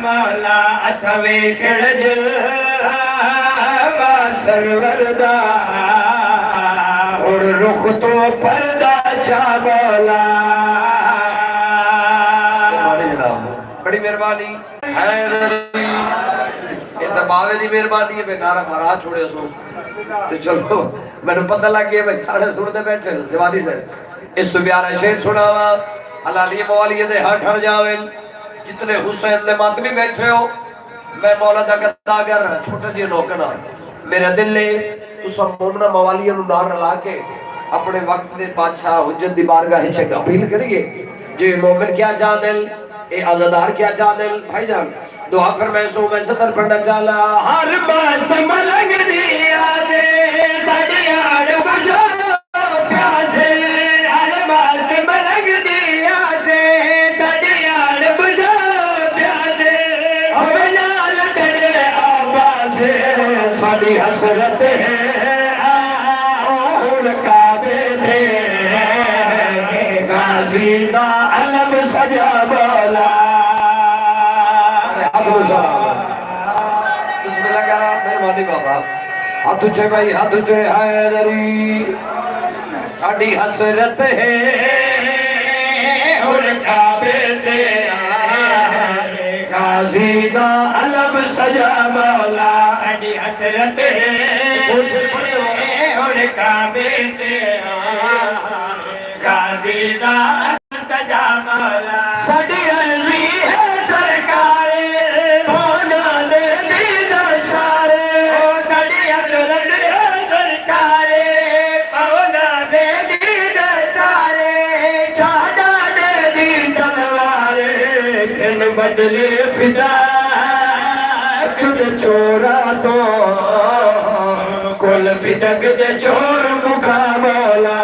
مولا اسوے کڑج سرور دا اور رخ تو پردہ چا مولا بڑی مہربانی حیدری اتباوے دی مہربانی ہے بیکارہ مرا چھوڑے سو تو چلو میں نے پتہ لگ گیا میں ساڑھے سنتے بیٹھے جوادی سے اس تو بیارہ شیر سناوا علالی موالی دے ہر ٹھر جاویل جتنے حسین دے ماتمی بیٹھے ہو میں مولا دا گداگر چھوٹا جی نوکنا میرے دل نے اس مومنہ موالی انہوں نار رلا کے اپنے وقت دے بادشاہ حجت دی بارگاہ چک اپیل کریے جو مومن کیا جا دل اے عزدار کیا جا دل بھائی جان دعا فرمائے سو میں سطر پڑھنا چالا ہر باس ملنگ دیا سے سڑیاڑ بجو پیاسے ہر باس ملنگ دیا سے سڑیاڑ بجو پیاسے اولا لٹڑے آباسے سڑی حسرت ہے آہر کعبے دے غازی دا علم سجا بولا بسم اللہ کا مہربانی بابا ہاتھ اچھے بھائی ہاتھ اچھے حیدری ساڑی حسرت ہے اور کعبے تے غازی دا علم سجا مولا ساڑی حسرت ہے اور کعبے تے غازی دا علم سجا مولا ساڑی عرضی ہے سرکارے بدلے فدا کھد چورا تو کل فدق دے چور مکا مولا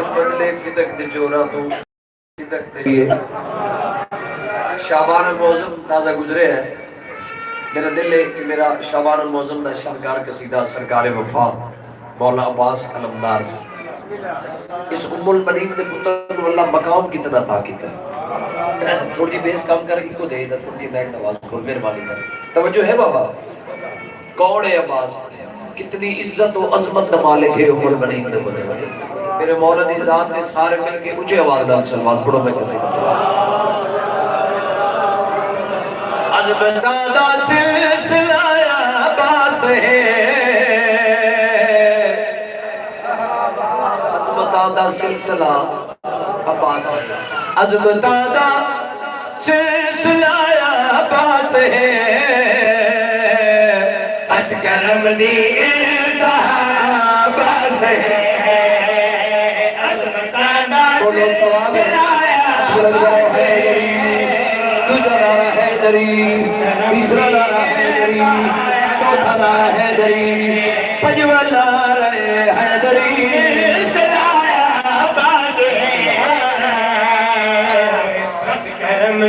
بدلے فدق دے چورا تو فدق دے شعبان المعظم تازہ گزرے ہے میرا دل ہے کہ میرا شعبان المعظم دا شاہکار قصیدہ سرکار وفا مولا عباس علمدار اس ام البنین دے پتر کو اللہ مقام کتنا عطا کیتا تھوڑی بیس کام کر کے کو دے دا تھوڑی نیک نواز کو مہربانی کر توجہ ہے بابا کون ہے عباس کتنی عزت و عظمت کا مالک ہے ام البنین دے پتر میرے مولا دی ذات نے سارے مل کے اونچے آواز دار سلوات پڑھو میں کیسے عظمت دا سلسلہ عباس ہے دا سلسلہ عباس ہے عظمت دا سلسلہ عباس ہے اس کرم دی انتہا عباس ہے عظمت دا سلسلہ عباس ہے دوجہ نارا حیدری تیسرا نارا حیدری چوتھا نارا حیدری پنجواں نارا حیدری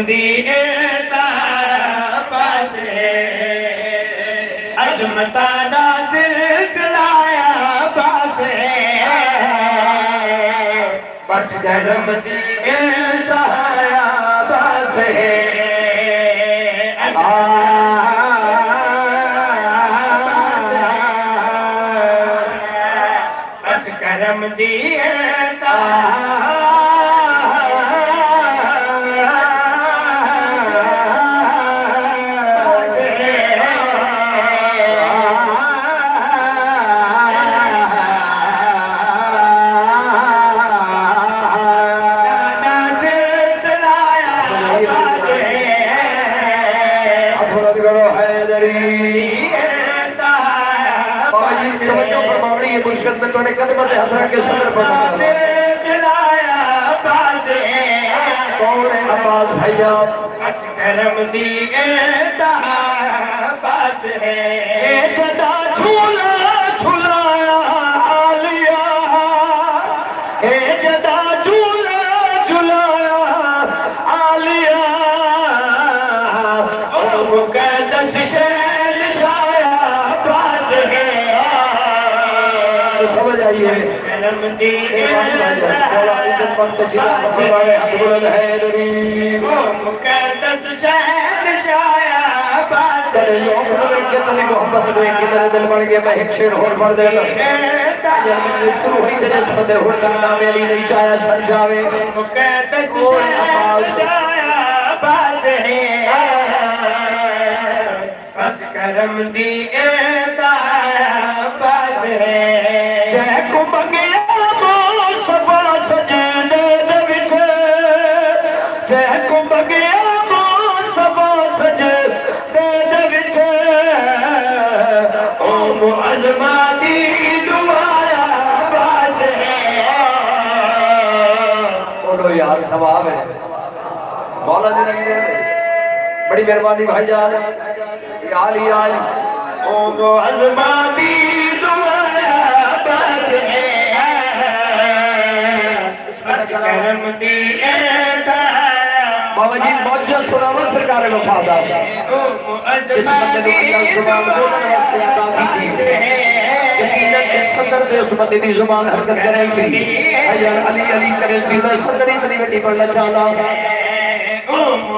دی عباس ہے عظمت دا سلسلہ عباس ہے بس کرم دی عباس ہے بس کرم دی میں تو نے قدمت حضرت کے صدر پر سلایا عباس کون ہے عباس بھائیا اس کرم دی انتہا عباس ہے جدا چھولا چھلایا آلیا اے جدا چھولا چھلایا آلیا او مقدس شہر شایا عباس ہے سمجھ آئیے وقت چلا فرمائے عبداللہ حیدری مقدس شہنشاہ عباس تیرے ذوق نوے کتنی محبت نوے کتنے دل بن گئے میں ایک شیر اور پڑھ دے لوں یا میں شروع ہوئی تیرے نسبت ہردن نام علی نہیں چاہیا سر جاوے مقدس شہنشاہ عباس ہے بس کرم دی عباس ہے جے کو بگیا مصطفیٰ سجدے دے وچ جے کو بگیا مصطفیٰ سجدے دے وچ او معظمہ دی دعا عباس ہے بولو یار ثواب ہے مولا جی لگی دے بڑی مہربانی بھائی جان یا علی آئی او معظمہ دی دعا عباس ہے بس کرم دی بابا جی موجہ سناوا سرکار وفادار اس بندے دو کیا زبان بولن واسطے عطا کی تھی یقیناً اس صدر دے اس بندے دی زبان حرکت کرے سی حیان علی علی کرے سی میں صدر اتنی بیٹی پڑھنا چاہتا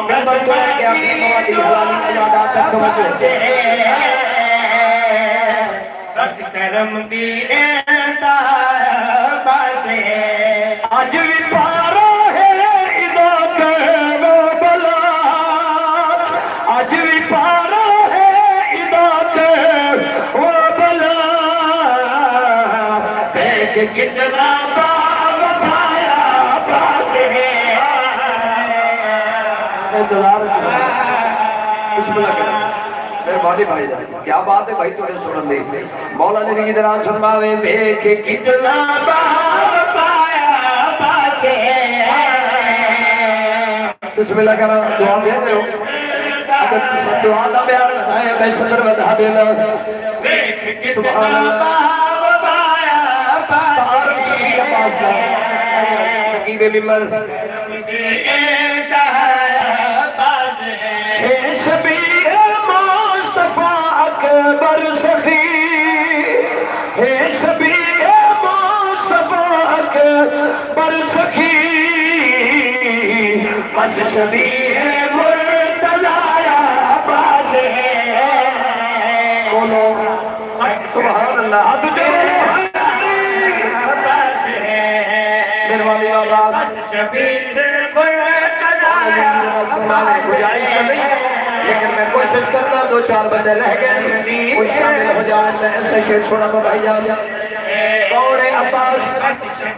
میں بڑھتا ہے کہ آپ کی موادی حلالی عیادات تک توجہ سے بس کرم دی عباس ہے آج بھی پارا ہے ادا کے وہ بلا آج بھی پارا ہے ادا کے وہ بلا کہ کتنا وفایا عباس ہے انتظار بسم اللہ کریں مہربانی بھائی جان کیا بات ہے بھائی تو نے سنن دی مولا نے کی طرح فرماوے بے کہ کتنا وفایا عباس ہے بسم اللہ کریں دعا دے رہے ہو اگر دعا دا بیان ہے میں صدر بتا دینا سبحان اللہ وفایا عباس عرب سبھی عباس نقیب ممبر ہے شبیہ مصطفیٰ اکبر سخی ہے شبیہ مصطفیٰ اکبر سخی بس شبیہ مرتضی عباس ہے بولو سبحان اللہ اب جو عباس ہے مہربانی بابا بس شبیہ مرتضی گزارش کر رہی لیکن میں کوشش کرنا دو چار بندے رہ گئے کوئی شامل ہو جائے میں ایسے شیر چھوڑا تو بھائی جان کون ہے عباس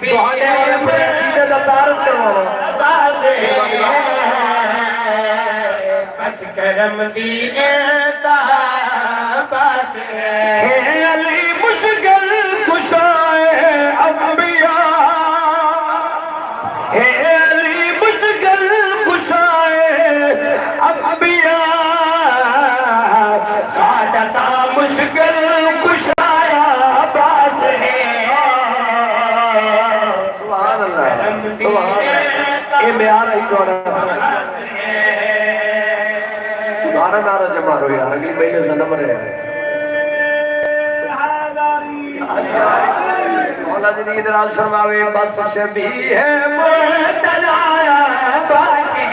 دعانے اور اپنے عقیدے کا تعارف کروانا عباس ہے بس کرم دی عباس ہے علی مشکل کشائے انبیاء ہے علی مشکل کشائے انبیاء سعادتہ مشکل کشایا عباس ہے سبحان اللہ سبحان اللہ یہ میں آ رہی دوڑا ادھارا نارا جمع رو یار اگلی مہینے سے نمبر ہے مولا جی ادھر آج فرماوے بس شبیہ مرتضی عباس ہے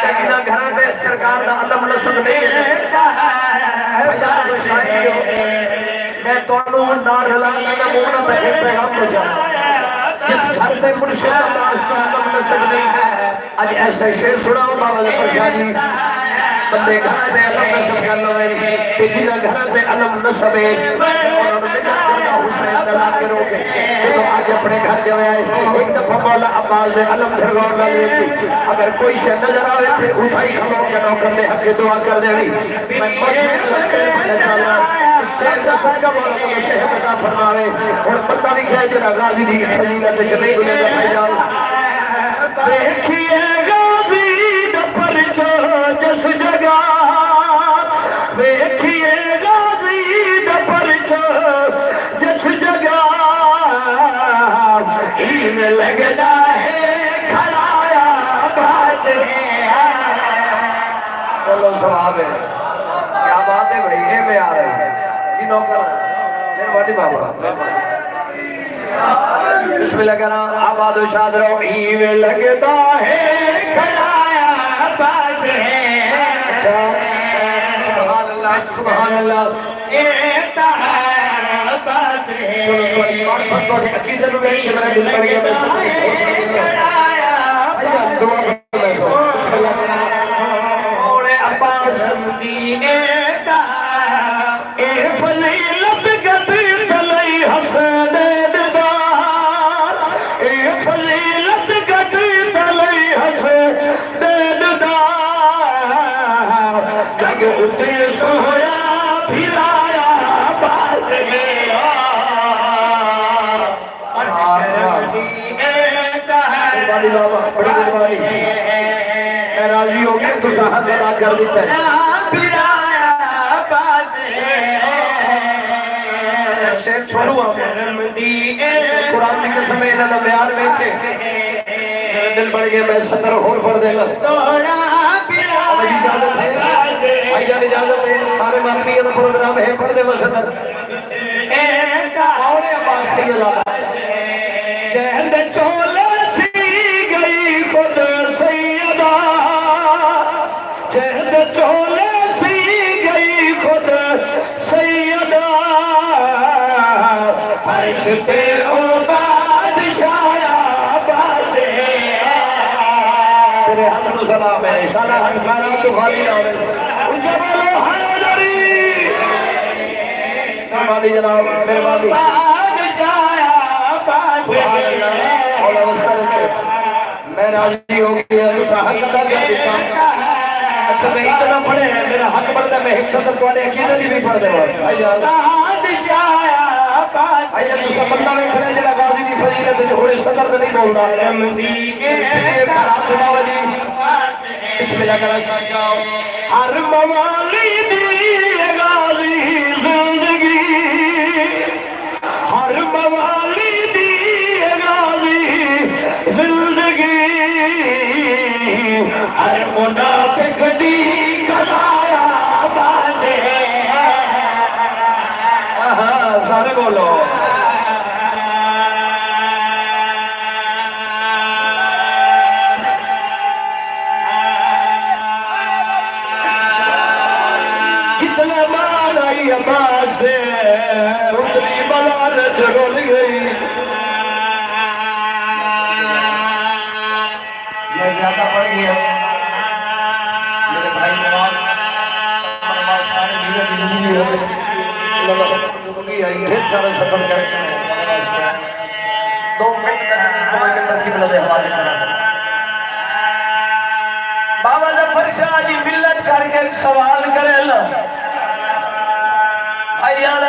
چکینا گھر پہ سرکار دا علم نصب دے بجان سے شاہد ہو میں تونوں نار لانا نمونہ تک پیغام کو جانا جس گھر پہ مرشد عباس دا علم نصب دے آج ایسا شیر سناؤں بابا پرشاہی بندے گھر پہ علم نصب کر لو کہ جنہ گھر پہ علم نصب ہے اور حسین دلا کے روکے تو آج اپنے گھر جو ہے ایک دفعہ مولا عباس نے علم دھرگور نہ لیتی اگر کوئی شہ نظر آوے پھر اٹھائی کھلو کے نوکر نے حق دعا کر دے میں مجھے اللہ شیر پہنے چاہتا شیر کا صدقہ مولا کو صحت عطا فرماوے اور پتہ نہیں کہے جنہ غازی دی فضیلت چلے گلے گا بھائی جان دیکھیے غازی دپر چو جس جگہ دیکھیے غازی دپر چو جس جگہ این لگنا ہے کھڑایا عباس ہے بولو سواب ہے کیا بات ہے بھائی یہ میں آ رہی ہے جی نوکر میرے بابا بسم اللہ کرام آباد و شاد رہو ایویں لگتا ہے کھڑایا پاس ہے اچھا سبحان اللہ سبحان اللہ پاس ہے چلو تھوڑی معرفت تھوڑی عقیدت میں کہ میرا دل پڑ گیا میں سب دعا کرنا سو بسم اللہ کرام اوڑے عباس مدینے کا اے فضیلت گدی تلئی حسین دار اے فضیلت گدی تلئی حسین دار جگ اتے سویا پھرایا باز گیا بڑی بابا بڑی مہربانی میں راضی ہو گیا تو صاحب ادا کر دیتا ہے شیر چھوڑو آپ قرآن کی قسم میں انہوں نے بیان میں تھے میرے دل بڑھ گیا میں صدر اور پڑھ دے گا آج اجازت ہے آئی جان اجازت ہے سارے ماتمی یہ پروگرام ہے پڑھ دے میں صدر اور عباس سید آباد چہد چولے سی گئی خود سیدہ چہد چولے سی گئی خود سیدہ فرش پہ او بادشاہ عباس ہے تیرے حق نو سلام ہے شانہ حق مانا تو خالی نام ہے جبل حیدری مہربانی جناب مہربانی بادشاہ عباس سبحان اللہ مولا وسلم میں راضی ہو گیا تو صاحب ادا کر دیتا ہوں اچھا میں اتنا پڑھے ہیں میرا حق بنتا ہے میں ایک صدر تو آنے عقیدت ہی بھی پڑھ دے گا بھائی جان بھائی جان تو سب بندہ میں پڑھے جنہ غازی کی فضیلت ہے جو ہوڑے صدر تو نہیں بولنا بسم اللہ کرا ساتھ جاؤ ہر موالی دی غازی زندگی ہر موالی دی غازی زندگی ہر منافق دی قضایا باز ہے سارے بولو جتنے مال آئی عباس سے اتنی بلال چگل گئی میں زیادہ پڑھ گیا میرے بھائی نواز سارے میرے کی زندگی ہو گئی ڈھیر سارے سفر کرے دو منٹ کا کی بلد حوالے کرا بابا ظفر شاہ جی ملت کر کے ایک سوال کرے اللہ حیال